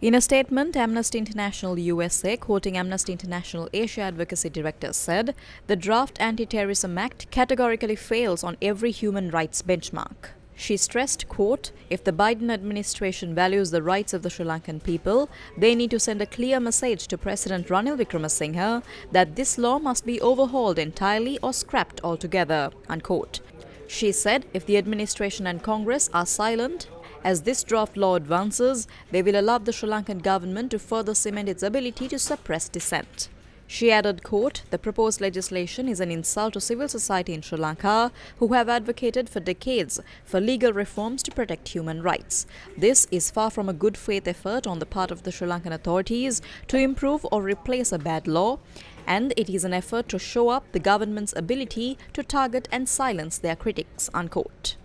In a statement, Amnesty International USA, quoting Amnesty International Asia Advocacy Director, said, "The draft Anti-Terrorism Act categorically fails on every human rights benchmark." She stressed, quote, "If the Biden administration values the rights of the Sri Lankan people, they need to send a clear message to President Ranil Wickremesinghe that this law must be overhauled entirely or scrapped altogether," unquote. She said if the administration and Congress are silent as this draft law advances, they will allow the Sri Lankan government to further cement its ability to suppress dissent. She added, quote, "The proposed legislation is an insult to civil society in Sri Lanka, who have advocated for decades for legal reforms to protect human rights. This is far from a good faith effort on the part of the Sri Lankan authorities to improve or replace a bad law, and it is an effort to show up the government's ability to target and silence their critics," unquote.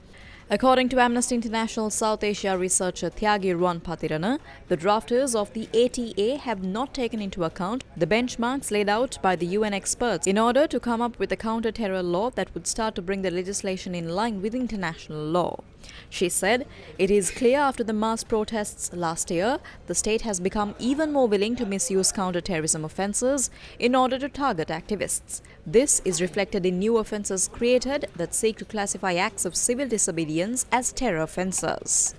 According to Amnesty International South Asia researcher Tyagi Ruanpatirana, the drafters of the ATA have not taken into account the benchmarks laid out by the UN experts in order to come up with a counter-terror law that would start to bring the legislation in line with international law. She said, "It is clear after the mass protests last year, the state has become even more willing to misuse counter-terrorism offences in order to target activists. This is reflected in new offences created that seek to classify acts of civil disobedience as terror offences."